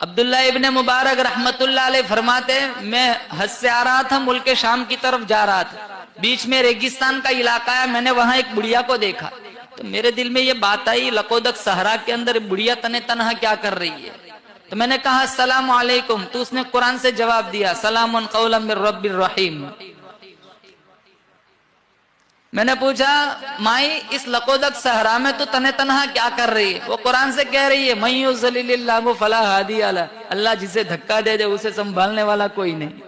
عبداللہ ابن مبارک رحمتullah علیہ فرماتے ہیں میں حج سے آ رہا تھا، ملک شام کی طرف جا رہا تھا، بیچ میں ریگستان کا علاقہ ہے، میں نے وہاں ایک بڑھیا کو دیکھا تو میرے دل میں یہ بات آئی لقودق صحرا کے اندر بڑھیا تنہا کیا کر رہی ہے؟ تو میں نے کہا السلام علیکم، تو اس نے قرآن سے جواب دیا سلام قولا من رب الرحیم۔ میں نے پوچھا مائی اس لقودق صحرا میں تو تنہا کیا کر رہی ہے؟ وہ قرآن سے کہہ رہی ہے من یضلل اللہ فلا ہادی لہ، اللہ جسے دھکا دے دے اسے سنبھالنے والا کوئی نہیں۔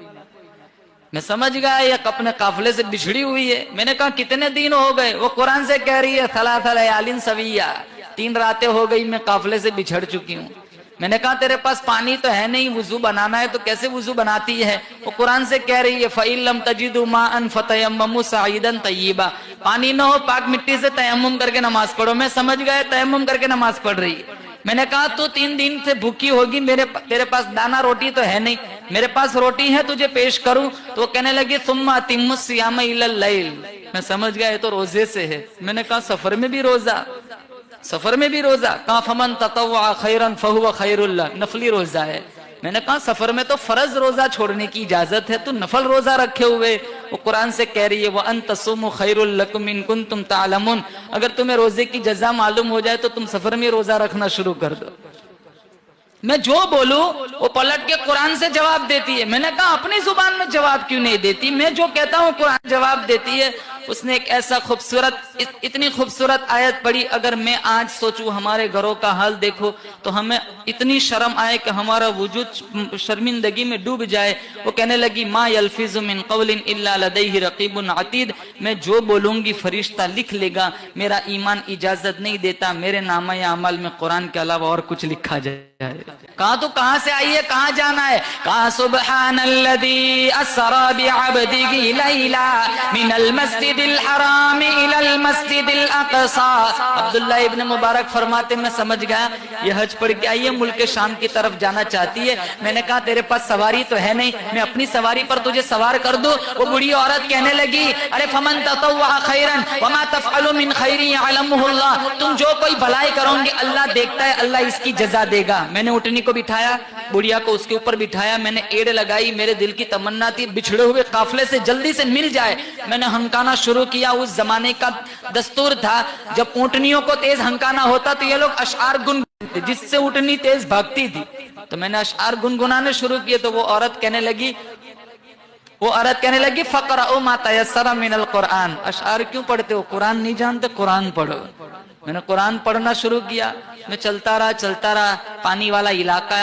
میں سمجھ گیا یہ اپنے قافلے سے بچھڑی ہوئی ہے۔ میں نے کہا کتنے دن ہو گئے؟ وہ قرآن سے کہہ رہی ہے ثلاث لیال سویہ، 3 راتیں ہو گئی میں قافلے سے بچھڑ چکی ہوں۔ میں نے کہا تیرے پاس پانی تو ہے نہیں، وضو بنانا ہے تو کیسے وضو بناتی ہے؟ وہ قرآن سے کہہ رہی ہے فَإِن لَمْ تَجِدُوا مَاءً فَتَيَمَّمُوا صَعِيدًا طَيِّبًا، پانی نہ ہو پاک مٹی سے تیمم کر کے نماز پڑھو۔ میں سمجھ گئے تیمم کر کے نماز پڑھ رہی ہے۔ میں نے کہا تو 3 دن سے بھوکی ہوگی، تیرے پاس دانا روٹی تو ہے نہیں، میرے پاس روٹی ہے تجھے پیش کروں؟ تو وہ کہنے لگی ثُمَّ أَتِمُّ الصِّيَامَ إِلَى اللَّيْلِ، میں سمجھ گیا یہ تو روزے سے ہے۔ میں نے کہا سفر میں بھی روزہ، سفر میں بھی روزہ؟ کہا فمن تطوع خیرا فہو خیر اللہ، نفلی روزہ ہے۔ میں نے کہا سفر میں تو فرض روزہ چھوڑنے کی اجازت ہے، تو نفل روزہ رکھے ہوئے؟ وہ قرآن سے کہہ رہی ہے وَأَن تَصُومُوا خَيْرٌ لَكُمْ إِن كُنتُمْ تَعْلَمُونَ، اگر تمہیں روزے کی جزا معلوم ہو جائے تو تم سفر میں روزہ رکھنا شروع کر دو۔ میں جو بولوں وہ پلٹ کے قرآن سے جواب دیتی ہے۔ میں نے کہا اپنی زبان میں جواب کیوں نہیں دیتی؟ میں جو کہتا ہوں قرآن جواب دیتی ہے۔ اس نے ایک ایسا خوبصورت اتنی خوبصورت آیت پڑھی، اگر میں آج سوچوں ہمارے گھروں کا حال دیکھو تو ہمیں اتنی شرم آئے کہ ہمارا وجود شرمندگی میں ڈوب جائے۔ وہ کہنے لگی ما یلفظ من قول الا لدیہ رقیب عتید، میں جو بولوں گی فرشتہ لکھ لے گا، میرا ایمان اجازت نہیں دیتا میرے نامہ اعمال میں قرآن کے علاوہ اور کچھ لکھا جائے۔ کہا تو کہاں سے آئی ہے، کہاں جانا ہے؟ کہا سبحان الذی اسری بعبدہ لیلا من المسجد الحرام الى المسجد الاقصى۔ عبداللہ ابن مبارک فرماتے میں سمجھ گیا یہ حج پڑھ کے آئی ہے، ملک شام کی طرف جانا چاہتی ہے۔ میں نے کہا تیرے پاس سواری تو ہے نہیں، میں اپنی سواری پر تجھے سوار کر دوں؟ وہ بڑی عورت کہنے لگی ارے فمن تطوع خیرا وما تفعلوا من خیر یعلمہ اللہ، تم جو کوئی بھلائی کرو گے اللہ دیکھتا ہے، اللہ اس کی جزا دے گا۔ میں نے اٹھنی کو بٹھایا، بڑھیا کو اس کے اوپر بٹھایا، میں نے ایڑ لگائی، میرے دل کی تمنا تھی بچھڑے ہوئے قافلے سے جلدی سے مل جائے۔ میں نے ہنکانا شروع کیا۔ اس زمانے کا دستور تھا جب اونٹنیوں کو تیز ہنکانا ہوتا تو یہ لوگ اشعار گنگناتے جس سے اونٹنی تیز بھاگتی تھی، تو میں نے اشعار گنگنانے شروع کیے تو وہ عورت کہنے لگی فقرؤوا ما تیسر من القرآن، اشعار کیوں پڑھتے ہو؟ قرآن نہیں جانتے؟ قرآن پڑھو۔ میں نے قرآن پڑھنا شروع کیا، میں چلتا رہا، پانی والا علاقہ ہے